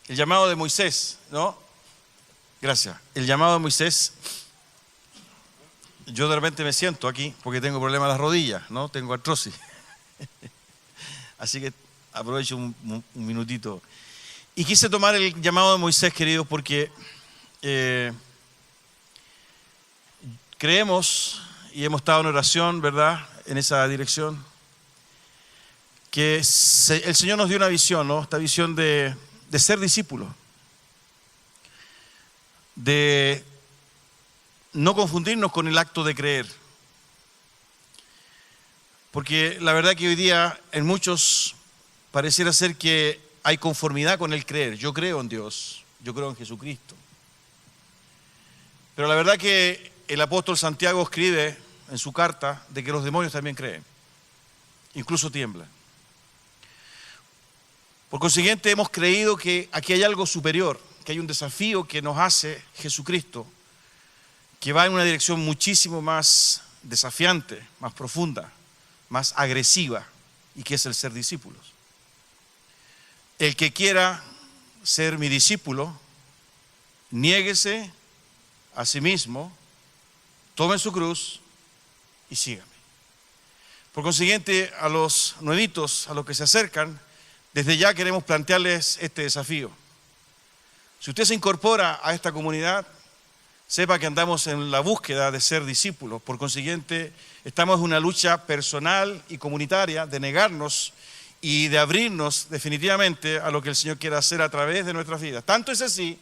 El llamado de Moisés, ¿no? Gracias. El llamado de Moisés, yo de repente me siento aquí porque tengo problemas en las rodillas, ¿no? Tengo artrosis. Así que aprovecho un minutito. Y quise tomar el llamado de Moisés, queridos, porque creemos y hemos estado en oración, ¿verdad?, en esa dirección, que el Señor nos dio una visión, ¿no? Esta visión de ser discípulos, de no confundirnos con el acto de creer. Porque la verdad que hoy día en muchos pareciera ser que hay conformidad con el creer. Yo creo en Dios, yo creo en Jesucristo. Pero la verdad que el apóstol Santiago escribe en su carta de que los demonios también creen, incluso tiemblan. Por consiguiente, hemos creído que aquí hay algo superior, que hay un desafío que nos hace Jesucristo, que va en una dirección muchísimo más desafiante, más profunda, más agresiva, y que es el ser discípulos. El que quiera ser mi discípulo, niéguese a sí mismo, tome su cruz y sígame. Por consiguiente, a los nuevitos, a los que se acercan, desde ya queremos plantearles este desafío. Si usted se incorpora a esta comunidad, sepa que andamos en la búsqueda de ser discípulos. Por consiguiente, estamos en una lucha personal y comunitaria de negarnos y de abrirnos definitivamente a lo que el Señor quiere hacer a través de nuestras vidas. Tanto es así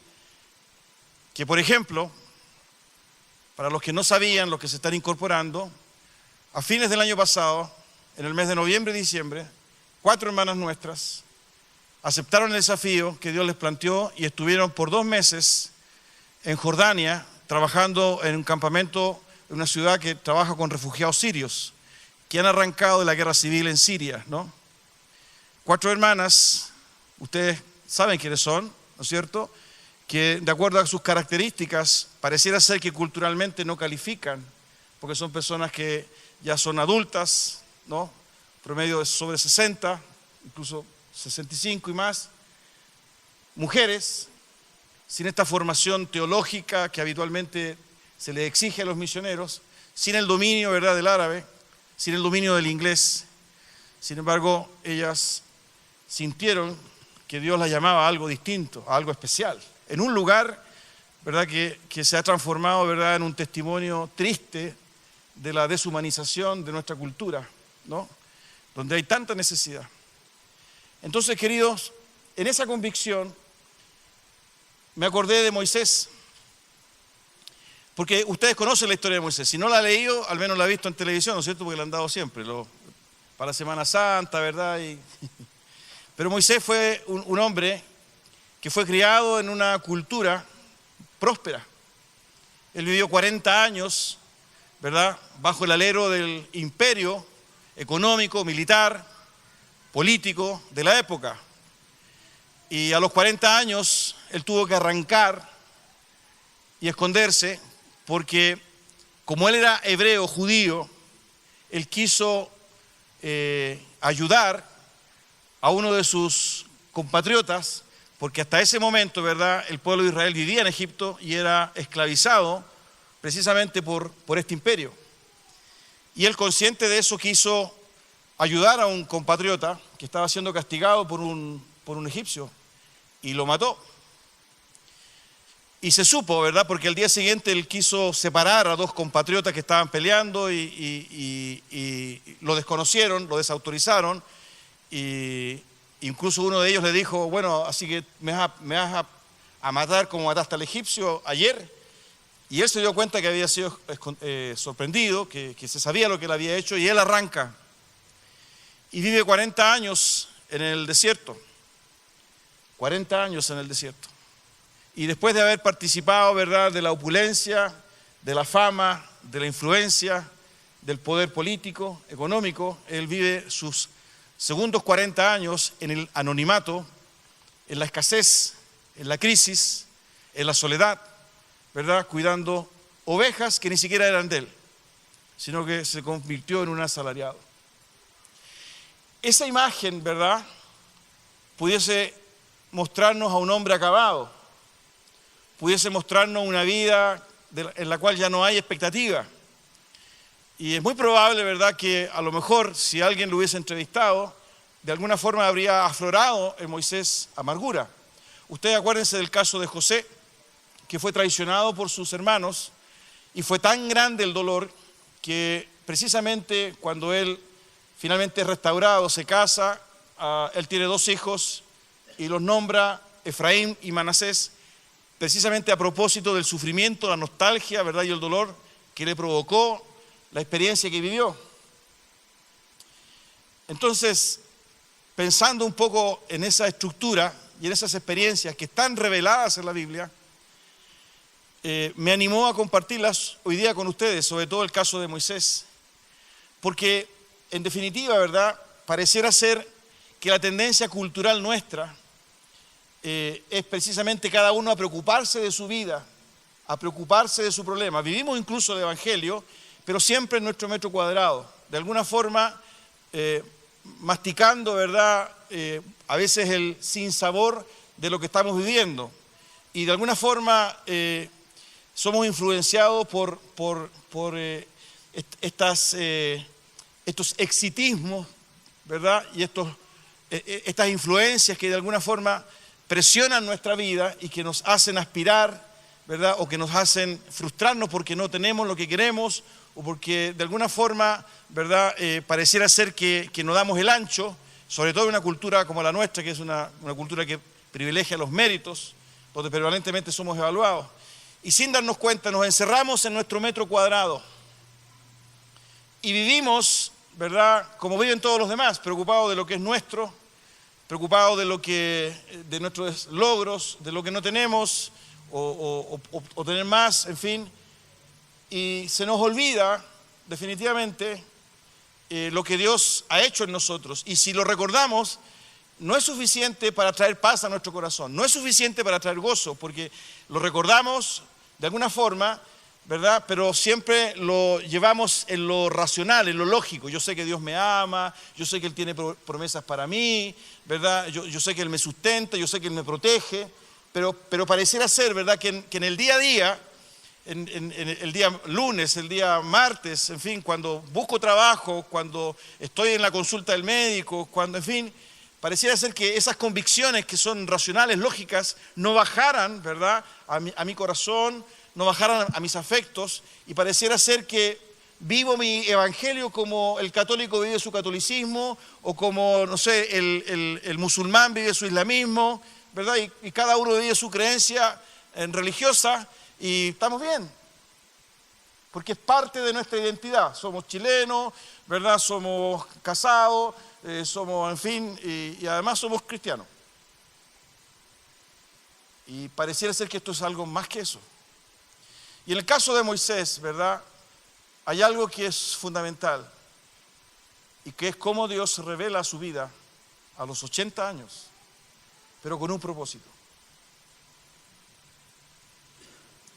que, por ejemplo, para los que no sabían, los que se están incorporando, a fines del año pasado, en el mes de noviembre y diciembre, 4 hermanas nuestras aceptaron el desafío que Dios les planteó y estuvieron por 2 meses en Jordania trabajando en un campamento en una ciudad que trabaja con refugiados sirios que han arrancado de la guerra civil en Siria, ¿no? 4 hermanas, ustedes saben quiénes son, ¿no es cierto?, que de acuerdo a sus características pareciera ser que culturalmente no califican, porque son personas que ya son adultas, ¿no?, promedio de sobre 60, incluso 65 y más, mujeres sin esta formación teológica que habitualmente se les exige a los misioneros, sin el dominio, ¿verdad?, del árabe, sin el dominio del inglés. Sin embargo, ellas sintieron que Dios las llamaba a algo distinto, a algo especial, en un lugar, ¿verdad?, que se ha transformado, ¿verdad?, en un testimonio triste de la deshumanización de nuestra cultura, ¿no?, donde hay tanta necesidad. Entonces, queridos, en esa convicción me acordé de Moisés, porque ustedes conocen la historia de Moisés. Si no la ha leído, al menos la ha visto en televisión, ¿no es cierto?, porque la han dado siempre, para la Semana Santa, ¿verdad? Pero Moisés fue un hombre que fue criado en una cultura próspera. Él vivió 40 años, ¿verdad?, bajo el alero del imperio económico, militar, político de la época. Y a los 40 años él tuvo que arrancar y esconderse porque, como él era hebreo, judío, él quiso ayudar a uno de sus compatriotas, porque hasta ese momento, ¿verdad?, el pueblo de Israel vivía en Egipto y era esclavizado precisamente por este imperio. Y él, consciente de eso, quiso ayudar a un compatriota que estaba siendo castigado por un egipcio y lo mató. Y se supo, ¿verdad?, porque el día siguiente él quiso separar a 2 compatriotas que estaban peleando y lo desconocieron, lo desautorizaron, y incluso uno de ellos le dijo: bueno, así que me vas a matar como mataste al egipcio ayer. Y él se dio cuenta que había sido sorprendido, que se sabía lo que él había hecho, y él arranca y vive 40 años en el desierto. 40 años en el desierto. Y después de haber participado, ¿verdad?, de la opulencia, de la fama, de la influencia, del poder político, económico, él vive sus segundos 40 años en el anonimato, en la escasez, en la crisis, en la soledad, ¿verdad?, cuidando ovejas que ni siquiera eran de él, sino que se convirtió en un asalariado. Esa imagen, ¿verdad?, pudiese mostrarnos a un hombre acabado, pudiese mostrarnos una vida en la cual ya no hay expectativa. Y es muy probable, ¿verdad?, que a lo mejor si alguien lo hubiese entrevistado, de alguna forma habría aflorado en Moisés amargura. Ustedes acuérdense del caso de José, que fue traicionado por sus hermanos, y fue tan grande el dolor que precisamente cuando él finalmente es restaurado, se casa, él tiene 2 hijos y los nombra Efraín y Manasés, precisamente a propósito del sufrimiento, la nostalgia, ¿verdad?, y el dolor que le provocó la experiencia que vivió. Entonces, pensando un poco en esa estructura y en esas experiencias que están reveladas en la Biblia, me animó a compartirlas hoy día con ustedes, sobre todo el caso de Moisés, porque en definitiva, ¿verdad?, pareciera ser que la tendencia cultural nuestra es precisamente cada uno a preocuparse de su vida, a preocuparse de su problema. Vivimos incluso el Evangelio, pero siempre en nuestro metro cuadrado, de alguna forma masticando, ¿verdad?, a veces el sinsabor de lo que estamos viviendo. Y de alguna forma somos influenciados por estos exitismos, ¿verdad?, y estas influencias que de alguna forma presionan nuestra vida y que nos hacen aspirar, ¿verdad?, o que nos hacen frustrarnos porque no tenemos lo que queremos, o porque de alguna forma, ¿verdad?, pareciera ser que no damos el ancho, sobre todo en una cultura como la nuestra, que es una cultura que privilegia los méritos, donde permanentemente somos evaluados. Y sin darnos cuenta nos encerramos en nuestro metro cuadrado y vivimos, ¿verdad?, como viven todos los demás, preocupados de lo que es nuestro, preocupados de nuestros logros, de lo que no tenemos, o tener más, en fin. Y se nos olvida definitivamente lo que Dios ha hecho en nosotros. Y si lo recordamos, no es suficiente para traer paz a nuestro corazón, no es suficiente para traer gozo, porque lo recordamos de alguna forma, ¿verdad?, pero siempre lo llevamos en lo racional, en lo lógico. Yo sé que Dios me ama, yo sé que Él tiene promesas para mí, ¿verdad?, yo sé que Él me sustenta, yo sé que Él me protege, pero pareciera ser, ¿verdad?, que en el día a día, en el día lunes, el día martes, en fin, cuando busco trabajo, cuando estoy en la consulta del médico, cuando, en fin, pareciera ser que esas convicciones que son racionales, lógicas, no bajaran, ¿verdad?, a mi corazón, no bajaran a mis afectos, y pareciera ser que vivo mi evangelio como el católico vive su catolicismo, o como, no sé, el musulmán vive su islamismo, ¿verdad?, y cada uno vive su creencia religiosa, y estamos bien, porque es parte de nuestra identidad. Somos chilenos, ¿verdad?, somos casados, somos, en fin, y además somos cristianos. Y pareciera ser que esto es algo más que eso. Y en el caso de Moisés, ¿verdad?, hay algo que es fundamental, y que es cómo Dios revela su vida a los 80 años, pero con un propósito.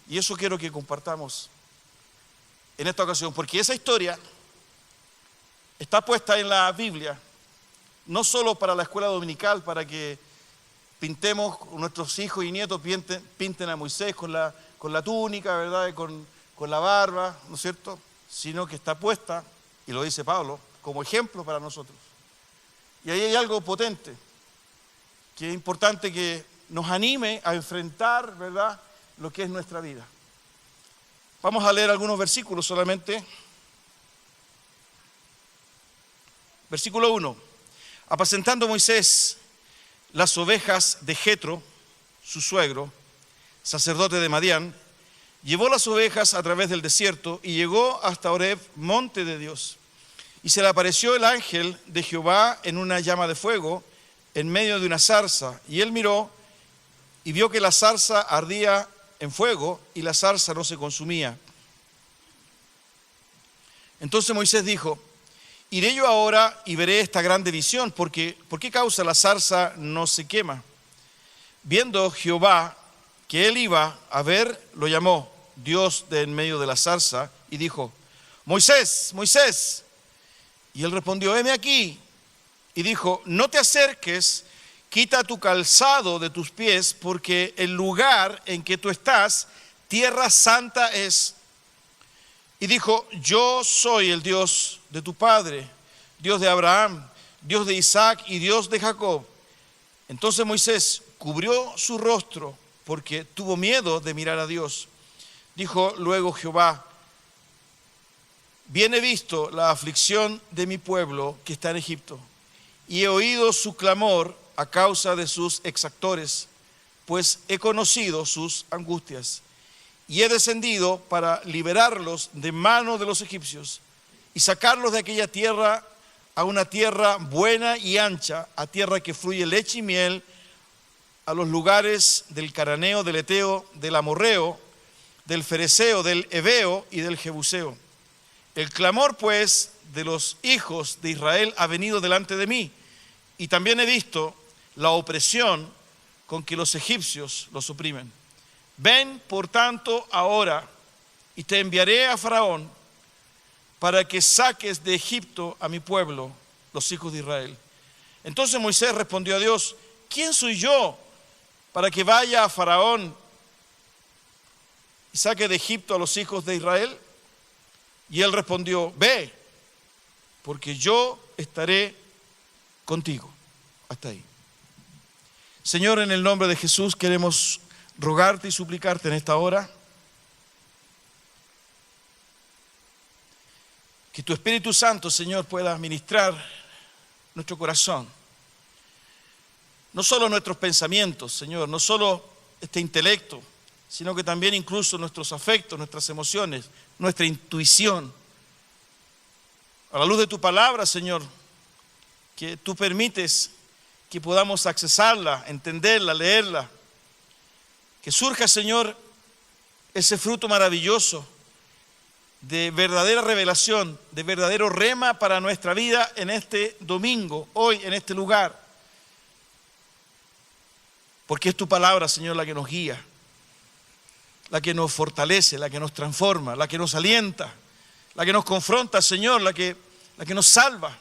Y eso quiero que compartamos en esta ocasión, porque esa historia está puesta en la Biblia, no solo para la escuela dominical, para que pintemos, nuestros hijos y nietos pinten a Moisés con la túnica, ¿verdad?, y con la barba, ¿no es cierto?, sino que está puesta, y lo dice Pablo, como ejemplo para nosotros. Y ahí hay algo potente, que es importante que nos anime a enfrentar, ¿verdad?, lo que es nuestra vida. Vamos a leer algunos versículos solamente. Versículo 1. Apacentando Moisés las ovejas de Jetro, su suegro, sacerdote de Madián, llevó las ovejas a través del desierto y llegó hasta Horeb, monte de Dios. Y se le apareció el ángel de Jehová en una llama de fuego en medio de una zarza. Y él miró y vio que la zarza ardía en fuego y la zarza no se consumía. Entonces Moisés dijo: iré yo ahora y veré esta grande visión, porque ¿por qué causa la zarza no se quema? Viendo Jehová que él iba a ver, lo llamó Dios de en medio de la zarza y dijo: Moisés, Moisés. Y él respondió: heme aquí. Y dijo: no te acerques, quita tu calzado de tus pies, porque el lugar en que tú estás, tierra santa es. Y dijo: yo soy el Dios de tu padre, Dios de Abraham, Dios de Isaac y Dios de Jacob. Entonces Moisés cubrió su rostro porque tuvo miedo de mirar a Dios. Dijo luego Jehová: bien he visto la aflicción de mi pueblo que está en Egipto, y he oído su clamor a causa de sus exactores, pues he conocido sus angustias. Y he descendido para liberarlos de mano de los egipcios y sacarlos de aquella tierra a una tierra buena y ancha, a tierra que fluye leche y miel, a los lugares del Cananeo, del Eteo, del Amorreo, del Fereceo, del Heveo y del Jebuseo. El clamor, pues, de los hijos de Israel ha venido delante de mí, y también he visto la opresión con que los egipcios los oprimen. Ven, por tanto, ahora, y te enviaré a Faraón para que saques de Egipto a mi pueblo, los hijos de Israel. Entonces Moisés respondió a Dios: ¿quién soy yo para que vaya a Faraón y saque de Egipto a los hijos de Israel? Y él respondió: ve, porque yo estaré contigo. Hasta ahí. Señor, en el nombre de Jesús queremos rogarte y suplicarte en esta hora que tu Espíritu Santo, Señor, pueda ministrar nuestro corazón. No solo nuestros pensamientos, Señor, no solo este intelecto, sino que también incluso nuestros afectos, nuestras emociones, nuestra intuición. A la luz de tu palabra, Señor, que tú permites que podamos accesarla, entenderla, leerla. Que surja, Señor, ese fruto maravilloso de verdadera revelación, de verdadero rema para nuestra vida en este domingo, hoy, en este lugar. Porque es tu palabra, Señor, la que nos guía, la que nos fortalece, la que nos transforma, la que nos alienta, la que nos confronta, Señor, la que nos salva.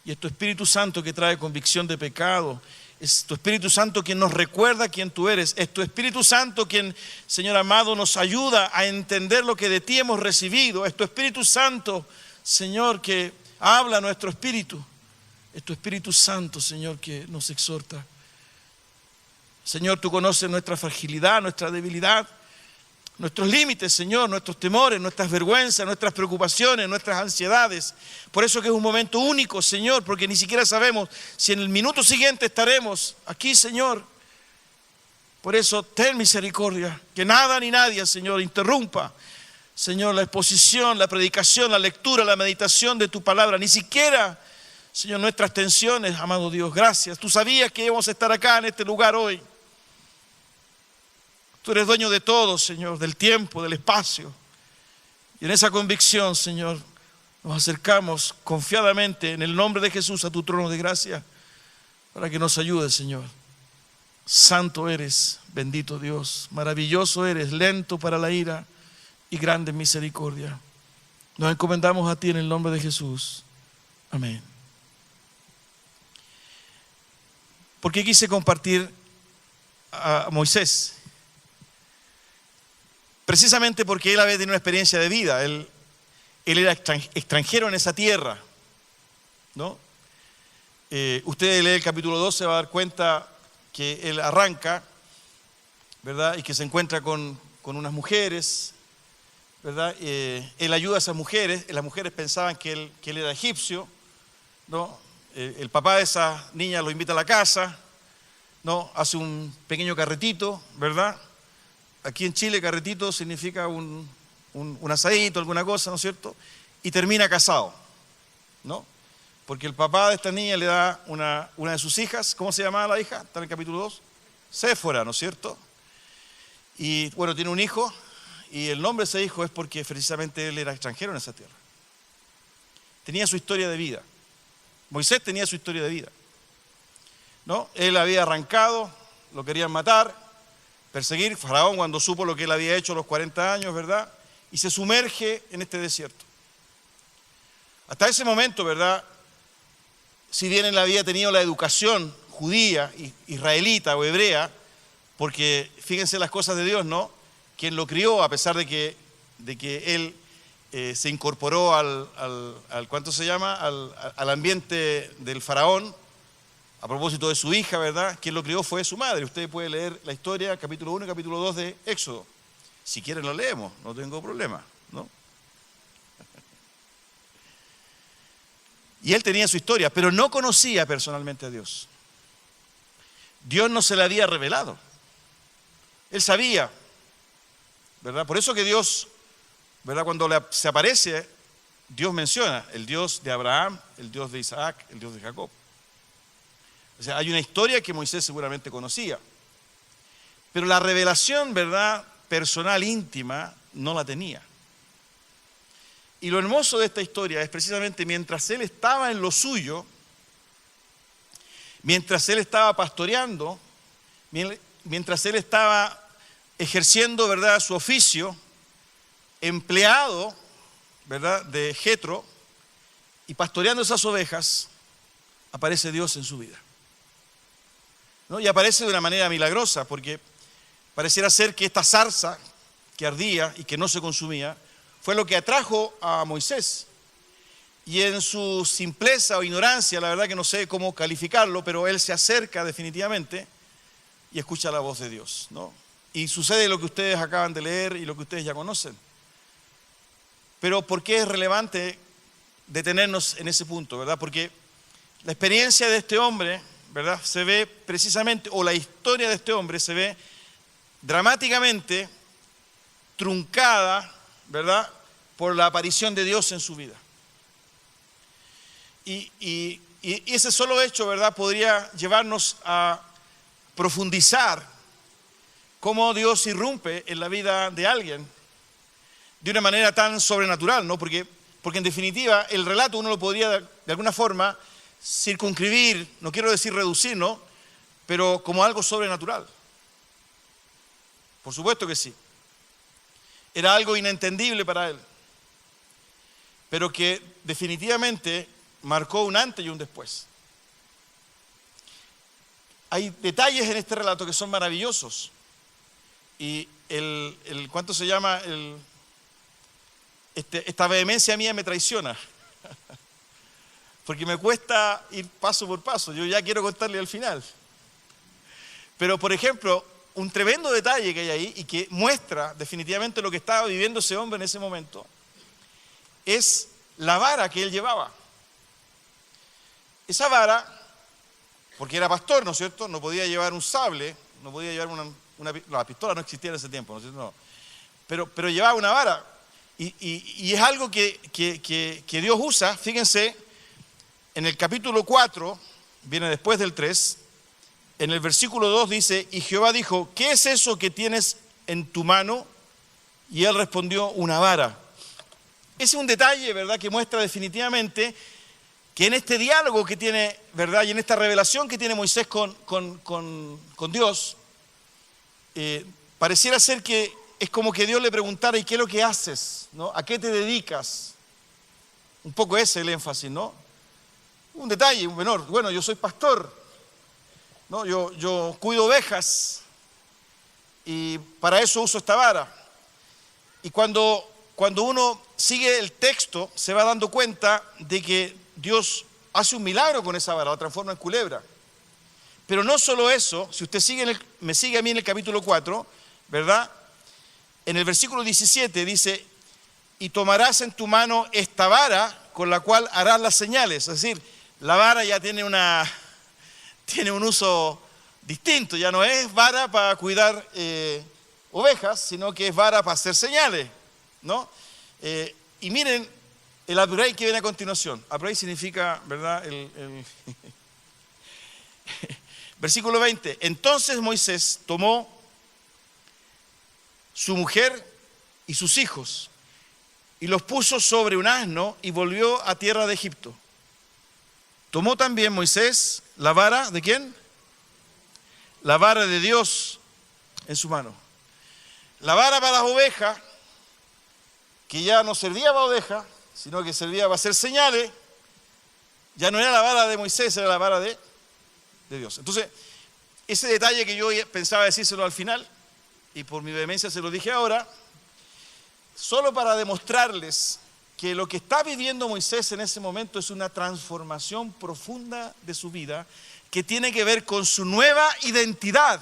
Y es tu Espíritu Santo que trae convicción de pecado. Es tu Espíritu Santo quien nos recuerda quién tú eres. Es tu Espíritu Santo quien, Señor amado, nos ayuda a entender lo que de ti hemos recibido. Es tu Espíritu Santo, Señor, que habla a nuestro espíritu. Es tu Espíritu Santo, Señor, que nos exhorta. Señor, tú conoces nuestra fragilidad, nuestra debilidad, nuestros límites, Señor, nuestros temores, nuestras vergüenzas, nuestras preocupaciones, nuestras ansiedades. Por eso que es un momento único, Señor, porque ni siquiera sabemos si en el minuto siguiente estaremos aquí, Señor. Por eso, ten misericordia, que nada ni nadie, Señor, interrumpa, Señor, la exposición, la predicación, la lectura, la meditación de tu palabra. Ni siquiera, Señor, nuestras tensiones, amado Dios, gracias. Tú sabías que íbamos a estar acá en este lugar hoy. Tú eres dueño de todo, Señor, del tiempo, del espacio. Y en esa convicción, Señor, nos acercamos confiadamente en el nombre de Jesús a tu trono de gracia para que nos ayudes, Señor. Santo eres, bendito Dios, maravilloso eres, lento para la ira y grande en misericordia. Nos encomendamos a ti en el nombre de Jesús. Amén. ¿Por qué quise compartir a Moisés? Precisamente porque él había tenido una experiencia de vida. Él era extranjero en esa tierra, ¿no? Usted lee el capítulo 2, se va a dar cuenta que él arranca, ¿verdad? Y que se encuentra con unas mujeres, ¿verdad? Él ayuda a esas mujeres. Las mujeres pensaban que él era egipcio, ¿no? El papá de esa niña lo invita a la casa, ¿no? Hace un pequeño carretito, ¿verdad? Aquí en Chile carretito significa un asadito, alguna cosa, ¿no es cierto? Y termina casado, ¿no? Porque el papá de esta niña le da una de sus hijas. ¿Cómo se llamaba la hija? Está en el capítulo 2. Séfora, ¿no es cierto? Y bueno, tiene un hijo, y el nombre de ese hijo es porque precisamente él era extranjero en esa tierra. Tenía su historia de vida. Moisés tenía su historia de vida, ¿no? Él había arrancado, lo querían matar, perseguir. Faraón, cuando supo lo que él había hecho a los 40 años, ¿verdad? Y se sumerge en este desierto. Hasta ese momento, ¿verdad? Si bien él había tenido la educación judía, israelita o hebrea, porque fíjense las cosas de Dios, ¿no? Quien lo crió, a pesar de que él se incorporó ¿cuánto se llama? Al ambiente del faraón, a propósito de su hija, ¿verdad? Quien lo crió fue su madre. Usted puede leer la historia, capítulo 1 y capítulo 2 de Éxodo. Si quieren lo leemos, no tengo problema, ¿no? Y él tenía su historia, pero no conocía personalmente a Dios. Dios no se le había revelado. Él sabía, ¿verdad? Por eso que Dios, ¿verdad? Cuando se aparece, Dios menciona el Dios de Abraham, el Dios de Isaac, el Dios de Jacob. O sea, hay una historia que Moisés seguramente conocía. Pero la revelación, ¿verdad?, personal, íntima, no la tenía. Y lo hermoso de esta historia es precisamente mientras él estaba en lo suyo, mientras él estaba pastoreando, mientras él estaba ejerciendo, ¿verdad?, su oficio, empleado, ¿verdad?, de Jetro, y pastoreando esas ovejas, aparece Dios en su vida, ¿no? Y aparece de una manera milagrosa, porque pareciera ser que esta zarza que ardía y que no se consumía fue lo que atrajo a Moisés. Y en su simpleza o ignorancia, la verdad que no sé cómo calificarlo, pero él se acerca definitivamente y escucha la voz de Dios, ¿no? Y sucede lo que ustedes acaban de leer y lo que ustedes ya conocen. Pero ¿por qué es relevante detenernos en ese punto, verdad? Porque la experiencia de este hombre, ¿verdad?, se ve precisamente, o la historia de este hombre se ve dramáticamente truncada, ¿verdad?, por la aparición de Dios en su vida. Y ese solo hecho, ¿verdad?, podría llevarnos a profundizar cómo Dios irrumpe en la vida de alguien de una manera tan sobrenatural, ¿no? Porque en definitiva el relato uno lo podría de alguna forma circunscribir, no quiero decir reducir, ¿no?, pero como algo sobrenatural. Por supuesto que sí. Era algo inentendible para él, pero que definitivamente marcó un antes y un después. Hay detalles en este relato que son maravillosos. Y ¿cuánto se llama? Esta vehemencia mía me traiciona. Porque me cuesta ir paso por paso. Yo ya quiero contarle al final. Pero, por ejemplo, un tremendo detalle que hay ahí y que muestra definitivamente lo que estaba viviendo ese hombre en ese momento es la vara que él llevaba. Esa vara, porque era pastor, ¿no es cierto?, no podía llevar un sable, no podía llevar la pistola no existía en ese tiempo, ¿no es cierto? No. Pero llevaba una vara. Y es algo que Dios usa. Fíjense, en el capítulo 4, viene después del 3, en el versículo 2 dice, y Jehová dijo, ¿qué es eso que tienes en tu mano? Y él respondió, una vara. Ese es un detalle, ¿verdad?, que muestra definitivamente que en este diálogo que tiene, ¿verdad?, y en esta revelación que tiene Moisés con Dios, pareciera ser que es como que Dios le preguntara, ¿y qué es lo que haces?, ¿no? ¿A qué te dedicas? Un poco ese es el énfasis, ¿no? Un detalle, un menor. Bueno, yo soy pastor, ¿no? Yo cuido ovejas y para eso uso esta vara. Y cuando uno sigue el texto, se va dando cuenta de que Dios hace un milagro con esa vara, la transforma en culebra. Pero no solo eso, si usted me sigue a mí en el capítulo 4, ¿verdad? En el versículo 17 dice, y tomarás en tu mano esta vara con la cual harás las señales. Es decir, la vara ya tiene un uso distinto, ya no es vara para cuidar ovejas, sino que es vara para hacer señales, ¿no? Y miren el upgrade que viene a continuación. Upgrade significa, ¿verdad?, versículo 20. Entonces Moisés tomó su mujer y sus hijos y los puso sobre un asno y volvió a tierra de Egipto. Tomó también Moisés la vara, ¿de quién? La vara de Dios en su mano. La vara para las ovejas, que ya no servía para ovejas, sino que servía para hacer señales, ya no era la vara de Moisés, era la vara de de Dios. Entonces, ese detalle que yo pensaba decírselo al final, y por mi vehemencia se lo dije ahora, solo para demostrarles que lo que está viviendo Moisés en ese momento es una transformación profunda de su vida que tiene que ver con su nueva identidad.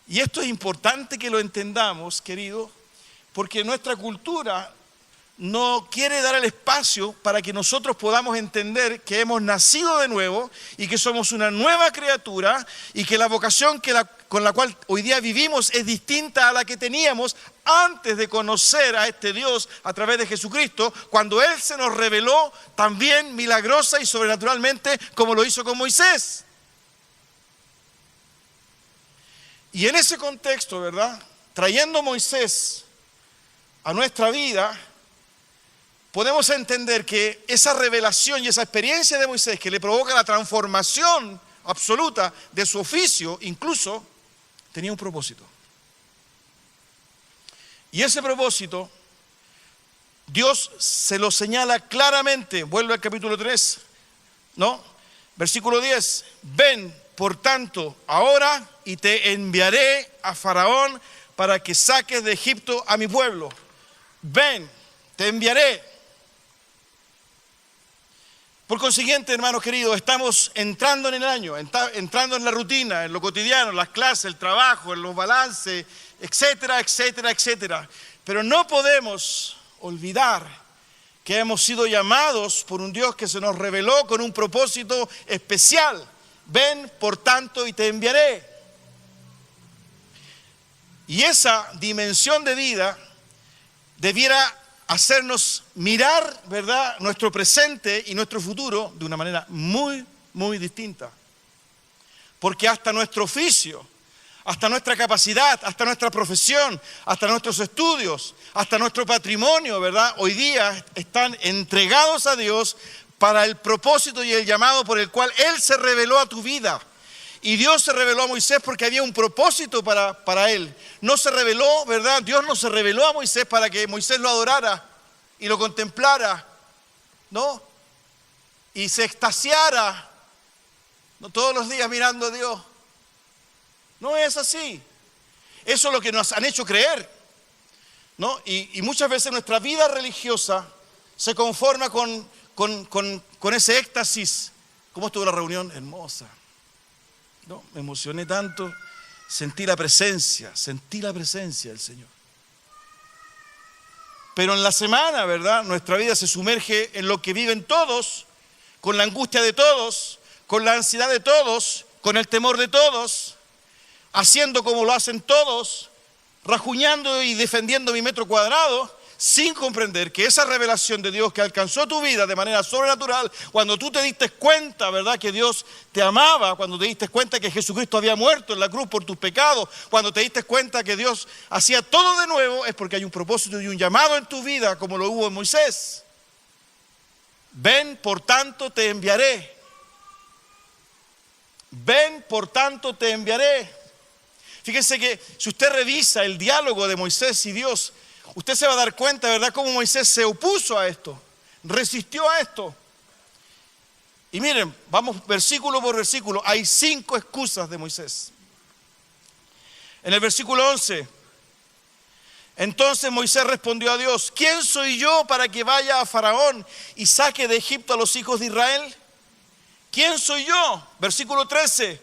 Y esto es importante que lo entendamos, querido, porque nuestra cultura no quiere dar el espacio para que nosotros podamos entender que hemos nacido de nuevo y que somos una nueva criatura y que la vocación con la cual hoy día vivimos es distinta a la que teníamos antes de conocer a este Dios a través de Jesucristo, cuando Él se nos reveló también milagrosa y sobrenaturalmente como lo hizo con Moisés. Y en ese contexto, ¿verdad? Trayendo Moisés a nuestra vida, podemos entender que esa revelación y esa experiencia de Moisés que le provoca la transformación absoluta de su oficio, incluso tenía un propósito. Y ese propósito, Dios se lo señala claramente. Vuelve al capítulo 3, ¿no? Versículo 10. Ven, por tanto, ahora y te enviaré a Faraón para que saques de Egipto a mi pueblo. Ven, te enviaré. Por consiguiente, hermanos queridos, estamos entrando en el año, entrando en la rutina, en lo cotidiano, las clases, el trabajo, en los balances, etcétera, etcétera, etcétera. Pero no podemos olvidar que hemos sido llamados por un Dios que se nos reveló con un propósito especial. Ven, por tanto, y te enviaré. Y esa dimensión de vida debiera hacernos mirar, ¿verdad?, nuestro presente y nuestro futuro de una manera muy, muy distinta. Porque hasta nuestro oficio, hasta nuestra capacidad, hasta nuestra profesión, hasta nuestros estudios, hasta nuestro patrimonio, ¿verdad?, hoy día están entregados a Dios para el propósito y el llamado por el cual Él se reveló a tu vida. Y Dios se reveló a Moisés porque había un propósito para él. No se reveló, ¿verdad? Dios no se reveló a Moisés para que Moisés lo adorara y lo contemplara, ¿no? Y se extasiara, ¿no?, todos los días mirando a Dios. No es así. Eso es lo que nos han hecho creer, ¿no? Y muchas veces nuestra vida religiosa se conforma con ese éxtasis. ¿Cómo estuvo la reunión? Hermosa. No, me emocioné tanto, sentí la presencia del Señor. Pero en la semana, ¿verdad?, nuestra vida se sumerge en lo que viven todos, con la angustia de todos, con la ansiedad de todos, con el temor de todos, haciendo como lo hacen todos, rajuñando y defendiendo mi metro cuadrado, sin comprender que esa revelación de Dios que alcanzó tu vida de manera sobrenatural, cuando tú te diste cuenta, ¿verdad?, que Dios te amaba, cuando te diste cuenta que Jesucristo había muerto en la cruz por tus pecados, cuando te diste cuenta que Dios hacía todo de nuevo, es porque hay un propósito y un llamado en tu vida, como lo hubo en Moisés. Ven, por tanto, te enviaré. Ven, por tanto, te enviaré. Fíjense que si usted revisa el diálogo de Moisés y Dios, usted se va a dar cuenta, ¿verdad?, cómo Moisés se opuso a esto, resistió a esto. Y miren, vamos versículo por versículo. Hay 5 excusas de Moisés. En el versículo 11, entonces Moisés respondió a Dios: ¿quién soy yo para que vaya a Faraón y saque de Egipto a los hijos de Israel? ¿Quién soy yo? Versículo 13,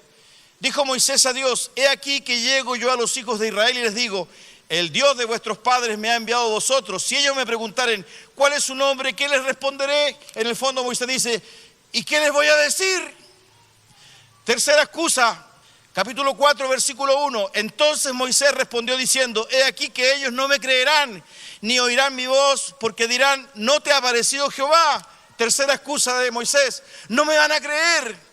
dijo Moisés a Dios: he aquí que llego yo a los hijos de Israel y les digo: el Dios de vuestros padres me ha enviado a vosotros. Si ellos me preguntaren cuál es su nombre, ¿qué les responderé? En el fondo Moisés dice: ¿y qué les voy a decir? Tercera excusa, capítulo 4, versículo 1. Entonces Moisés respondió diciendo: he aquí que ellos no me creerán, ni oirán mi voz, porque dirán: ¿no te ha aparecido Jehová? Tercera excusa de Moisés: no me van a creer.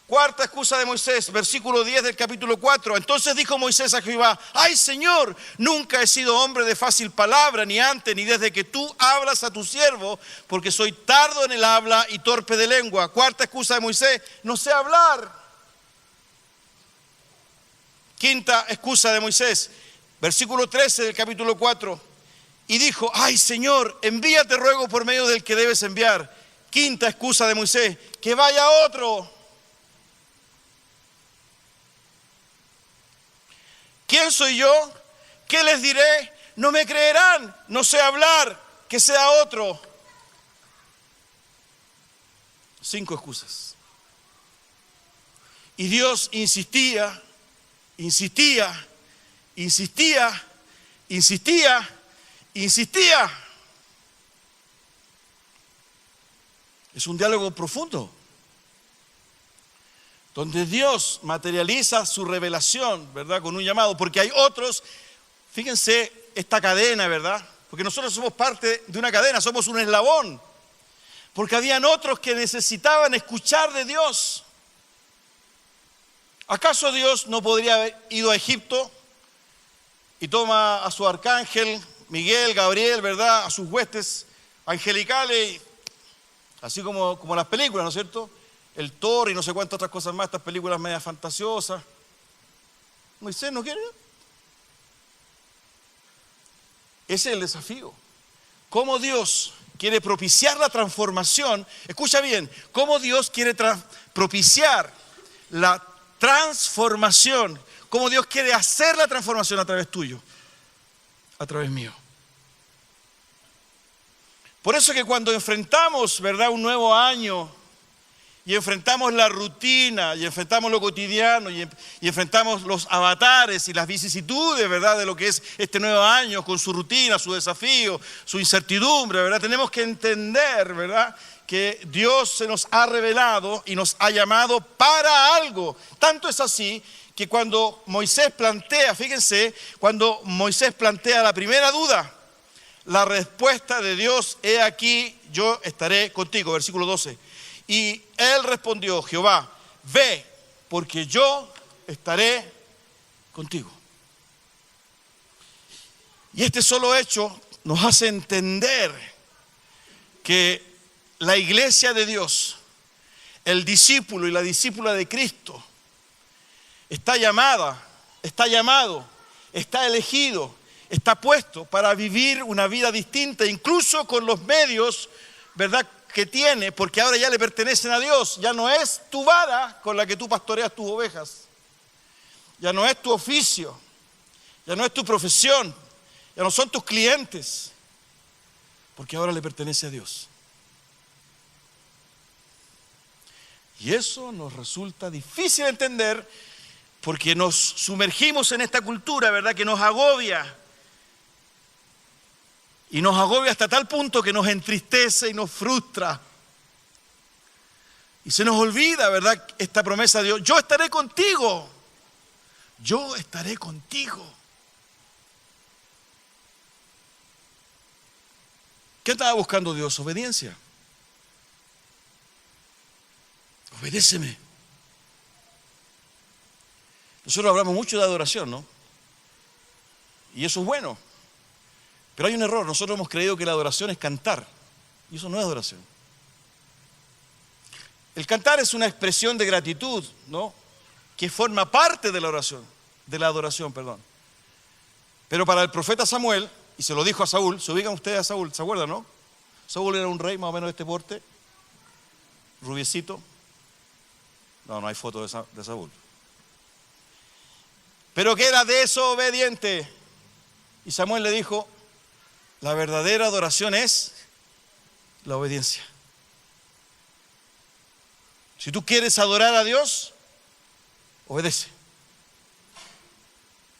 Cuarta excusa de Moisés, versículo 10 del capítulo 4. Entonces dijo Moisés a Jehová: ay, Señor, nunca he sido hombre de fácil palabra, ni antes, ni desde que tú hablas a tu siervo, porque soy tardo en el habla y torpe de lengua. Cuarta excusa de Moisés: no sé hablar. Quinta excusa de Moisés, versículo 13 del capítulo 4. Y dijo: ay, Señor, envíate ruego por medio del que debes enviar. Quinta excusa de Moisés: que vaya otro. ¿quién soy yo? ¿Qué les diré? No me creerán, no sé hablar, que sea otro. 5 excusas. Y Dios insistía. Es un diálogo profundo, donde Dios materializa su revelación, ¿verdad? Con un llamado, porque hay otros, fíjense esta cadena, ¿verdad? Porque nosotros somos parte de una cadena, somos un eslabón, porque habían otros que necesitaban escuchar de Dios. ¿Acaso Dios no podría haber ido a Egipto y toma a su arcángel, Miguel, Gabriel, ¿verdad? A sus huestes angelicales, así como las películas, ¿no es cierto? El Thor y no sé cuántas otras cosas más, estas películas medias fantasiosas. Moisés no quiere. Ese es el desafío. ¿Cómo Dios quiere propiciar la transformación? Escucha bien, ¿cómo Dios quiere propiciar la transformación? ¿Cómo Dios quiere hacer la transformación a través tuyo? A través mío. Por eso que cuando enfrentamos, ¿verdad?, un nuevo año y enfrentamos la rutina y enfrentamos lo cotidiano y enfrentamos los avatares y las vicisitudes, ¿verdad?, de lo que es este nuevo año con su rutina, su desafío, su incertidumbre, ¿verdad? Tenemos que entender, ¿verdad?, que Dios se nos ha revelado y nos ha llamado para algo. Tanto es así que cuando Moisés plantea, fíjense, cuando Moisés plantea la primera duda, la respuesta de Dios, he aquí, yo estaré contigo, versículo 12. Y él respondió, Jehová, ve, porque yo estaré contigo. Y este solo hecho nos hace entender que la iglesia de Dios, el discípulo y la discípula de Cristo, está llamado, está elegido, está puesto para vivir una vida distinta, incluso con los medios, ¿verdad?, que tiene, porque ahora ya le pertenecen a Dios. Ya no es tu vara con la que tú pastoreas tus ovejas, ya no es tu oficio, ya no es tu profesión, ya no son tus clientes, porque ahora le pertenece a Dios. Y eso nos resulta difícil de entender porque nos sumergimos en esta cultura, ¿verdad?, que nos agobia. Y nos agobia hasta tal punto que nos entristece y nos frustra. Y se nos olvida, ¿verdad?, esta promesa de Dios. Yo estaré contigo. Yo estaré contigo. ¿Qué estaba buscando Dios? Obediencia. Obedéceme. Nosotros hablamos mucho de adoración, ¿no? Y eso es bueno. Pero hay un error. Nosotros hemos creído que la adoración es cantar. Y eso no es adoración. El cantar es una expresión de gratitud, ¿no?, que forma parte de la oración, de la adoración, perdón. Pero para el profeta Samuel, y se lo dijo a Saúl, se ubican ustedes a Saúl, ¿se acuerdan, no? Saúl era un rey más o menos de este porte, rubiecito. No hay foto de Saúl. Pero que era desobediente. Y Samuel le dijo, la verdadera adoración es la obediencia. Si tú quieres adorar a Dios, obedece.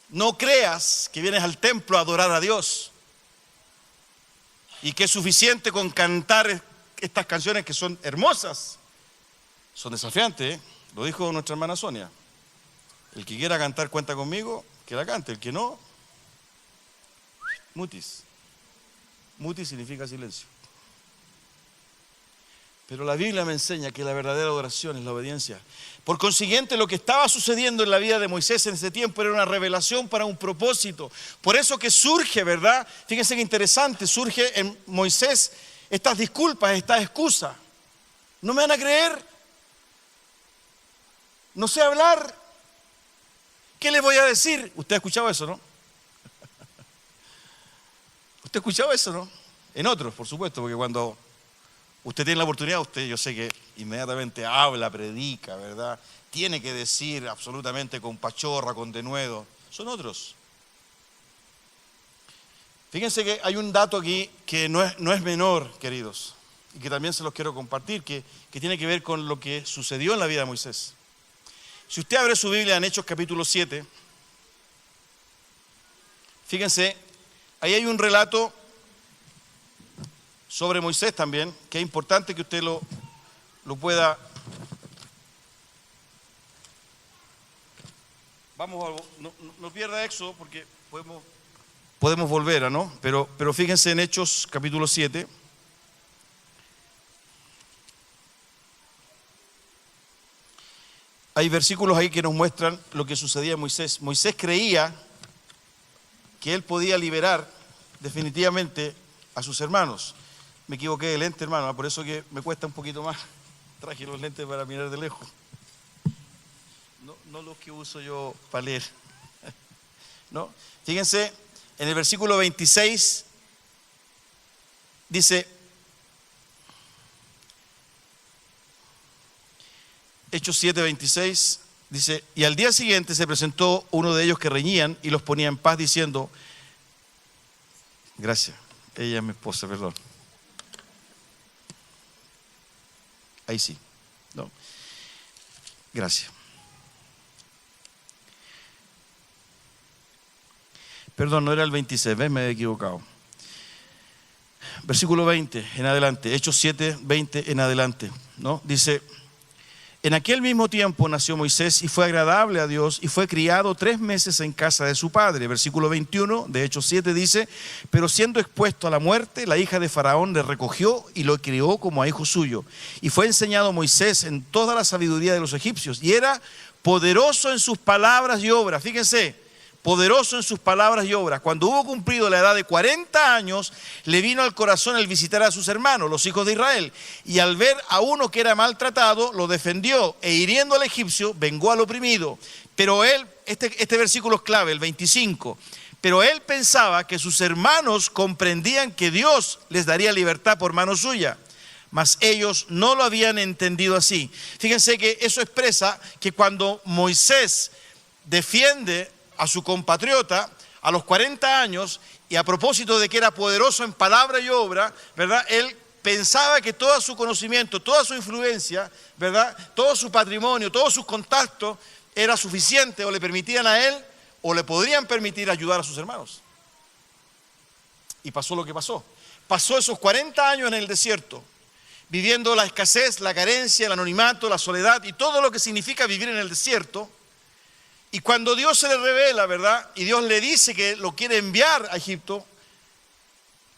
No creas que vienes al templo a adorar a Dios y que es suficiente con cantar estas canciones que son hermosas. Son desafiantes, ¿eh? Lo dijo nuestra hermana Sonia. El que quiera cantar cuenta conmigo, que la cante. El que no, mutis. Mutis significa silencio. Pero la Biblia me enseña que la verdadera adoración es la obediencia. Por consiguiente, lo que estaba sucediendo en la vida de Moisés en ese tiempo era una revelación para un propósito. Por eso que surge, ¿verdad? Fíjense qué interesante, surge en Moisés estas disculpas, esta excusa. ¿No me van a creer? ¿No sé hablar? ¿Qué les voy a decir? Usted ha escuchado eso, ¿no? ¿Usted ha escuchado eso, no? En otros, por supuesto, porque cuando usted tiene la oportunidad, usted, yo sé que inmediatamente habla, predica, ¿verdad? Tiene que decir absolutamente con pachorra, con denuedo, son otros. Fíjense que hay un dato aquí que no es menor, queridos, y que también se los quiero compartir, que tiene que ver con lo que sucedió en la vida de Moisés. Si usted abre su Biblia en Hechos capítulo 7, fíjense, ahí hay un relato sobre Moisés también, que es importante que usted lo pueda... No pierda Éxodo porque podemos volver, ¿no? Pero fíjense en Hechos capítulo 7. Hay versículos ahí que nos muestran lo que sucedía en Moisés. Moisés creía que él podía liberar definitivamente a sus hermanos. Me equivoqué de lente, hermano, por eso que me cuesta un poquito más. Traje los lentes para mirar de lejos. No los que uso yo para leer. ¿No? Fíjense, en el versículo 26 dice, Hechos 7, 26, dice, y al día siguiente se presentó uno de ellos que reñían y los ponía en paz diciendo, gracias, ella es mi esposa, perdón. Ahí sí, no, gracias. Perdón, no era el 26, ¿ves? Me he equivocado. Versículo 20 en adelante, Hechos 7, 20 en adelante, ¿no? Dice, en aquel mismo tiempo nació Moisés y fue agradable a Dios y fue criado 3 meses en casa de su padre. Versículo 21 de Hechos 7 dice, pero siendo expuesto a la muerte, la hija de Faraón le recogió y lo crió como a hijo suyo. Y fue enseñado Moisés en toda la sabiduría de los egipcios y era poderoso en sus palabras y obras. Fíjense, poderoso en sus palabras y obras. Cuando hubo cumplido la edad de 40 años, le vino al corazón el visitar a sus hermanos, los hijos de Israel. Y al ver a uno que era maltratado, lo defendió e hiriendo al egipcio, vengó al oprimido. Pero él, este versículo es clave, el 25. Pero él pensaba que sus hermanos comprendían que Dios les daría libertad por mano suya. Mas ellos no lo habían entendido así. Fíjense que eso expresa que cuando Moisés defiende a su compatriota a los 40 años y a propósito de que era poderoso en palabra y obra, ¿verdad? Él pensaba que todo su conocimiento, toda su influencia, ¿verdad? Todo su patrimonio, todos sus contactos era suficiente o le permitían a él o le podrían permitir ayudar a sus hermanos. Y pasó lo que pasó. Pasó esos 40 años en el desierto, viviendo la escasez, la carencia, el anonimato, la soledad y todo lo que significa vivir en el desierto. Y cuando Dios se le revela, ¿verdad? Y Dios le dice que lo quiere enviar a Egipto,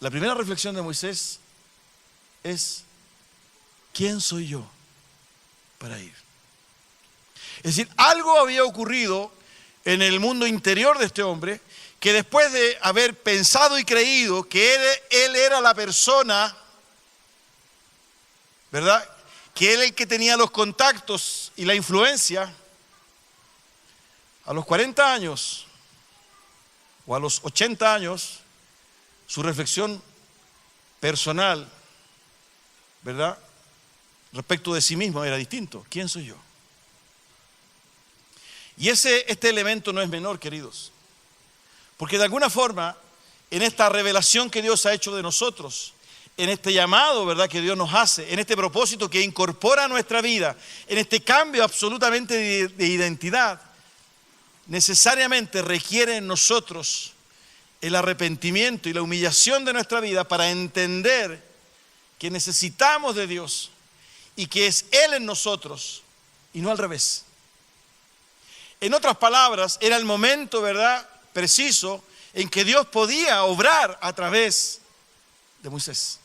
la primera reflexión de Moisés es, ¿quién soy yo para ir? Es decir, algo había ocurrido en el mundo interior de este hombre, que después de haber pensado y creído que él era la persona, ¿verdad? Que él el que tenía los contactos y la influencia, a los 40 años o a los 80 años, su reflexión personal, ¿verdad?, respecto de sí mismo era distinto. ¿Quién soy yo? Y este elemento no es menor, queridos, porque de alguna forma, en esta revelación que Dios ha hecho de nosotros, en este llamado, ¿verdad?, que Dios nos hace, en este propósito que incorpora a nuestra vida, en este cambio absolutamente de identidad, necesariamente requiere en nosotros el arrepentimiento y la humillación de nuestra vida para entender que necesitamos de Dios y que es Él en nosotros y no al revés. En otras palabras, era el momento, ¿verdad?, preciso en que Dios podía obrar a través de Moisés.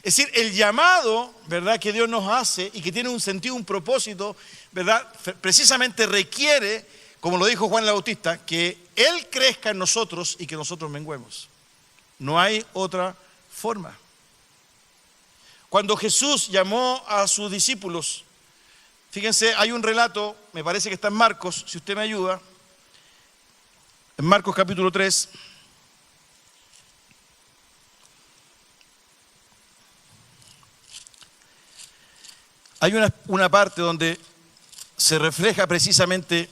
Es decir, el llamado, ¿verdad?, que Dios nos hace y que tiene un sentido, un propósito, ¿verdad?, precisamente requiere, como lo dijo Juan el Bautista, que Él crezca en nosotros y que nosotros menguemos. No hay otra forma. Cuando Jesús llamó a sus discípulos, fíjense, hay un relato, me parece que está en Marcos, si usted me ayuda, en Marcos capítulo 3. Hay una parte donde se refleja precisamente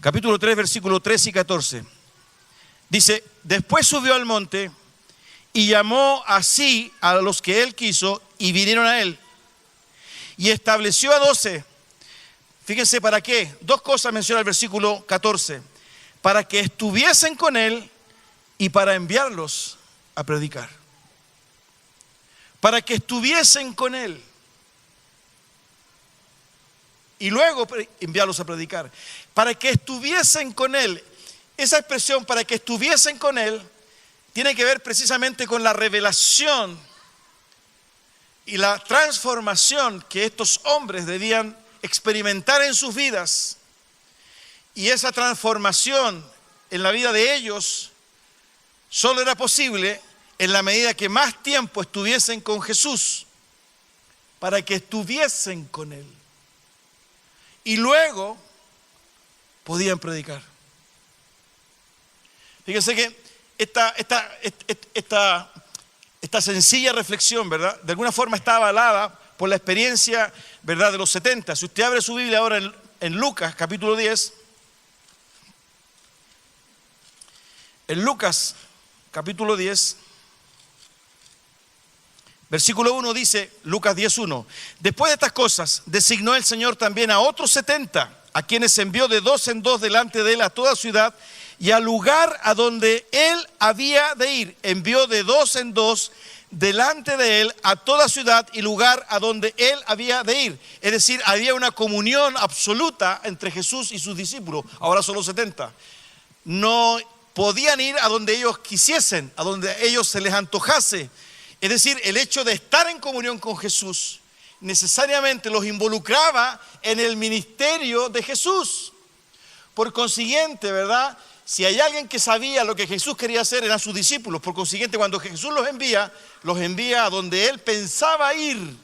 capítulo 3, versículos 13 y 14. Dice, después subió al monte y llamó así a los que él quiso y vinieron a él. Y estableció a 12. Fíjense para qué. Dos cosas menciona el versículo 14. Para que estuviesen con él y para enviarlos a predicar. Para que estuviesen con él y luego enviarlos a predicar. Para que estuviesen con él. Esa expresión, para que estuviesen con él, tiene que ver precisamente con la revelación y la transformación que estos hombres debían experimentar en sus vidas. Y esa transformación en la vida de ellos solo era posible en la medida que más tiempo estuviesen con Jesús, para que estuviesen con él. Y luego podían predicar. Fíjense que esta sencilla reflexión, ¿verdad?, de alguna forma está avalada por la experiencia, ¿verdad?, de los 70. Si usted abre su Biblia ahora en Lucas, capítulo 10. En Lucas, capítulo 10, versículo 1 dice, Lucas 10:1. Después de estas cosas, designó el Señor también a otros 70, a quienes envió de 2 en 2 delante de él a toda ciudad y al lugar a donde él había de ir. Envió de 2 en 2 delante de él a toda ciudad y lugar a donde él había de ir. Es decir, había una comunión absoluta entre Jesús y sus discípulos. Ahora son los 70. No podían ir a donde ellos quisiesen, a donde a ellos se les antojase. Es decir, el hecho de estar en comunión con Jesús necesariamente los involucraba en el ministerio de Jesús. Por consiguiente, ¿verdad?, si hay alguien que sabía lo que Jesús quería hacer, eran sus discípulos. Por consiguiente, cuando Jesús los envía a donde él pensaba ir.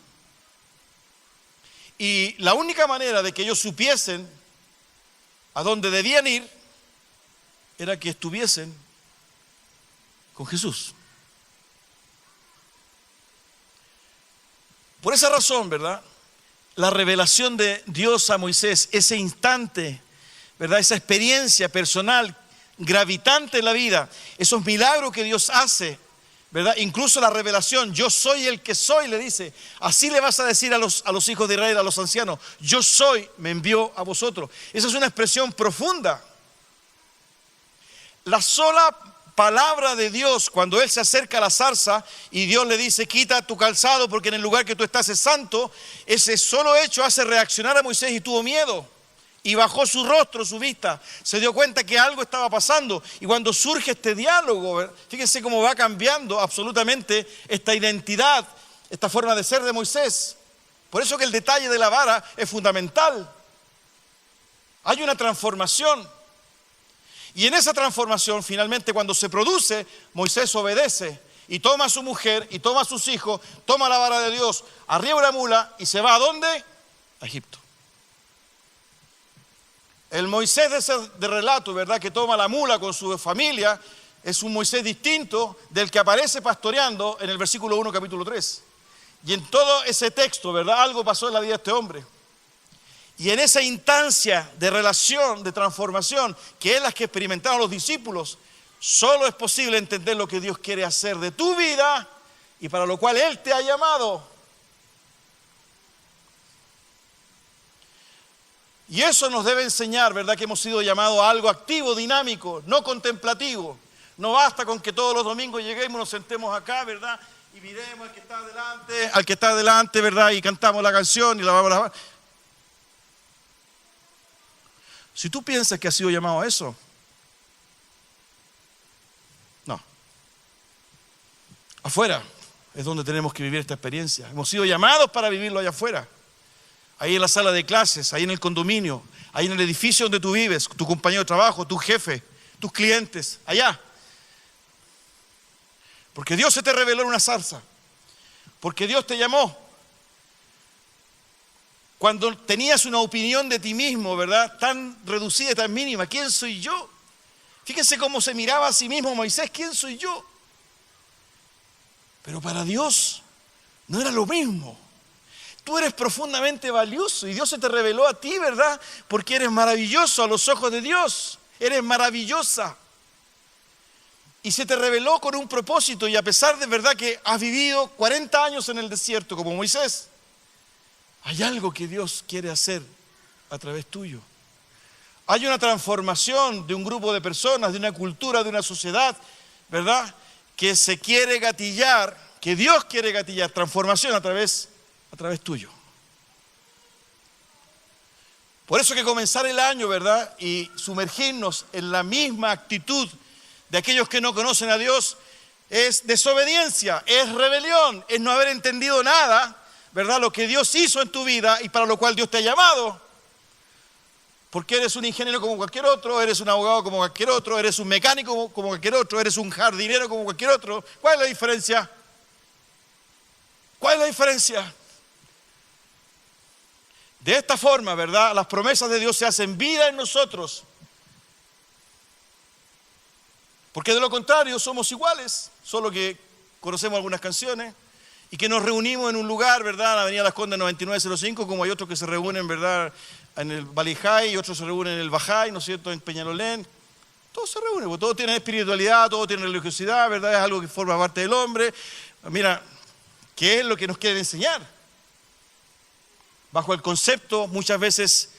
Y la única manera de que ellos supiesen a dónde debían ir era que estuviesen con Jesús. Por esa razón, ¿verdad?, la revelación de Dios a Moisés, ese instante, ¿verdad?, esa experiencia personal gravitante en la vida, esos milagros que Dios hace, ¿verdad?, incluso la revelación, yo soy el que soy, le dice, así le vas a decir a los hijos de Israel, a los ancianos, yo soy, me envió a vosotros. Esa es una expresión profunda. La sola palabra de Dios, cuando él se acerca a la zarza y Dios le dice, quita tu calzado porque en el lugar que tú estás es santo, ese solo hecho hace reaccionar a Moisés y tuvo miedo. Y bajó su rostro, su vista, se dio cuenta que algo estaba pasando. Y cuando surge este diálogo, fíjense cómo va cambiando absolutamente esta identidad, esta forma de ser de Moisés. Por eso que el detalle de la vara es fundamental. Hay una transformación. Y en esa transformación, finalmente, cuando se produce, Moisés obedece y toma a su mujer y toma a sus hijos, toma la vara de Dios, arriba una mula y se va ¿a dónde? A Egipto. El Moisés de relato, ¿verdad?, que toma la mula con su familia, es un Moisés distinto del que aparece pastoreando en el versículo 1, capítulo 3. Y en todo ese texto, ¿verdad?, algo pasó en la vida de este hombre. Y en esa instancia de relación, de transformación, que es la que experimentaron los discípulos, solo es posible entender lo que Dios quiere hacer de tu vida y para lo cual Él te ha llamado. Y eso nos debe enseñar, ¿verdad?, que hemos sido llamados a algo activo, dinámico, no contemplativo. No basta con que todos los domingos lleguemos, nos sentemos acá, ¿verdad?, y miremos al que está adelante, ¿verdad?, y cantamos la canción y la vamos a lavar. Si tú piensas que has sido llamado a eso, no. Afuera es donde tenemos que vivir esta experiencia. Hemos sido llamados para vivirlo allá afuera. Ahí en la sala de clases, ahí en el condominio, ahí en el edificio donde tú vives, tu compañero de trabajo, tu jefe, tus clientes, allá. Porque Dios se te reveló en una zarza. Porque Dios te llamó. Cuando tenías una opinión de ti mismo, ¿verdad?, tan reducida y tan mínima, ¿quién soy yo? Fíjense cómo se miraba a sí mismo Moisés, ¿quién soy yo? Pero para Dios no era lo mismo. Tú eres profundamente valioso y Dios se te reveló a ti, ¿verdad? Porque eres maravilloso a los ojos de Dios. Eres maravillosa. Y se te reveló con un propósito, y a pesar de verdad que has vivido 40 años en el desierto como Moisés, hay algo que Dios quiere hacer a través tuyo. Hay una transformación de un grupo de personas, de una cultura, de una sociedad, ¿verdad? Que se quiere gatillar, que Dios quiere gatillar, transformación a través tuyo. Por eso que comenzar el año, ¿verdad? Y sumergirnos en la misma actitud de aquellos que no conocen a Dios es desobediencia, es rebelión, es no haber entendido nada, ¿verdad? Lo que Dios hizo en tu vida y para lo cual Dios te ha llamado. Porque eres un ingeniero como cualquier otro, eres un abogado como cualquier otro, eres un mecánico como cualquier otro, eres un jardinero como cualquier otro. ¿Cuál es la diferencia? ¿Cuál es la diferencia? De esta forma, ¿verdad? Las promesas de Dios se hacen vida en nosotros. Porque de lo contrario somos iguales, solo que conocemos algunas canciones y que nos reunimos en un lugar, ¿verdad? En la Avenida Las Condes 9905, como hay otros que se reúnen, ¿verdad? En el Valijay y otros se reúnen en el Bajay, ¿no es cierto? En Peñalolén. Todos se reúnen, porque todos tienen espiritualidad, todos tienen religiosidad, ¿verdad? Es algo que forma parte del hombre. Mira, ¿qué es lo que nos quieren enseñar? Bajo el concepto muchas veces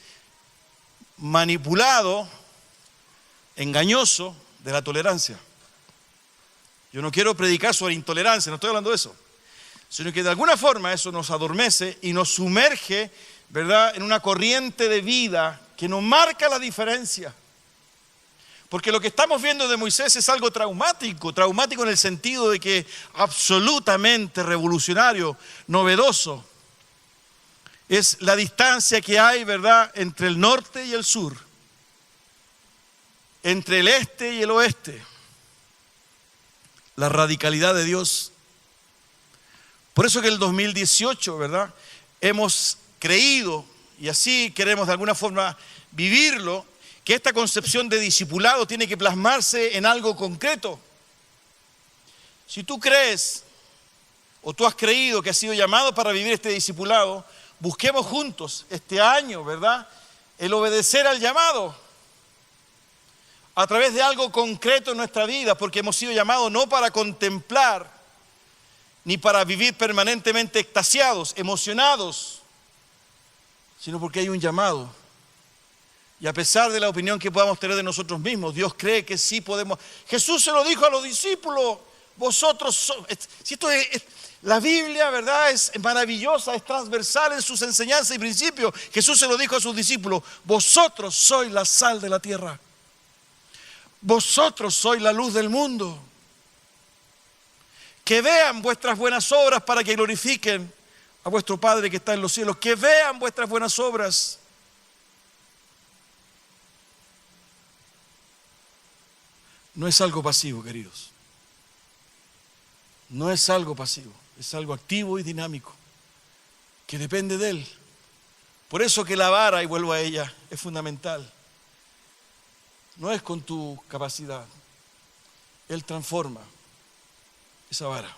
manipulado, engañoso, de la tolerancia. Yo no quiero predicar sobre intolerancia, no estoy hablando de eso, sino que de alguna forma eso nos adormece y nos sumerge, ¿verdad?, en una corriente de vida que nos marca la diferencia. Porque lo que estamos viendo de Moisés es algo traumático en el sentido de que absolutamente revolucionario, novedoso. Es la distancia que hay, ¿verdad?, entre el norte y el sur, entre el este y el oeste. La radicalidad de Dios. Por eso que el 2018, ¿verdad?, hemos creído, y así queremos de alguna forma vivirlo, que esta concepción de discipulado tiene que plasmarse en algo concreto. Si tú crees, o tú has creído que has sido llamado para vivir este discipulado, busquemos juntos este año, ¿verdad?, el obedecer al llamado a través de algo concreto en nuestra vida, porque hemos sido llamados no para contemplar, ni para vivir permanentemente extasiados, emocionados, sino porque hay un llamado. Y a pesar de la opinión que podamos tener de nosotros mismos, Dios cree que sí podemos. Jesús se lo dijo a los discípulos, vosotros sois. La Biblia, ¿verdad?, es maravillosa, es transversal en sus enseñanzas y principios. Jesús se lo dijo a sus discípulos, vosotros sois la sal de la tierra. Vosotros sois la luz del mundo. Que vean vuestras buenas obras para que glorifiquen a vuestro Padre que está en los cielos. Que vean vuestras buenas obras. No es algo pasivo, queridos. No es algo pasivo. Es algo activo y dinámico, que depende de Él. Por eso que la vara, y vuelvo a ella, es fundamental. No es con tu capacidad. Él transforma esa vara.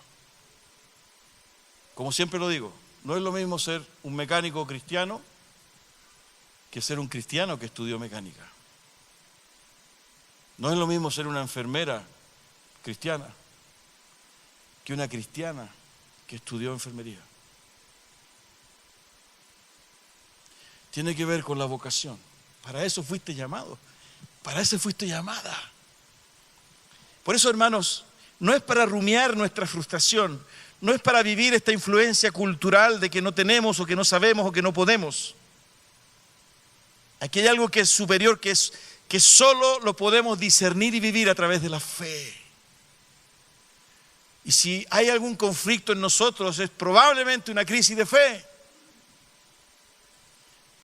Como siempre lo digo, no es lo mismo ser un mecánico cristiano que ser un cristiano que estudió mecánica. No es lo mismo ser una enfermera cristiana que una cristiana que estudió enfermería. Tiene que ver con la vocación. Para eso fuiste llamado. Para eso fuiste llamada. Por eso, hermanos, no es para rumiar nuestra frustración, no es para vivir esta influencia cultural de que no tenemos o que no sabemos o que no podemos. Aquí hay algo que es superior, que solo lo podemos discernir y vivir a través de la fe. Y si hay algún conflicto en nosotros, es probablemente una crisis de fe.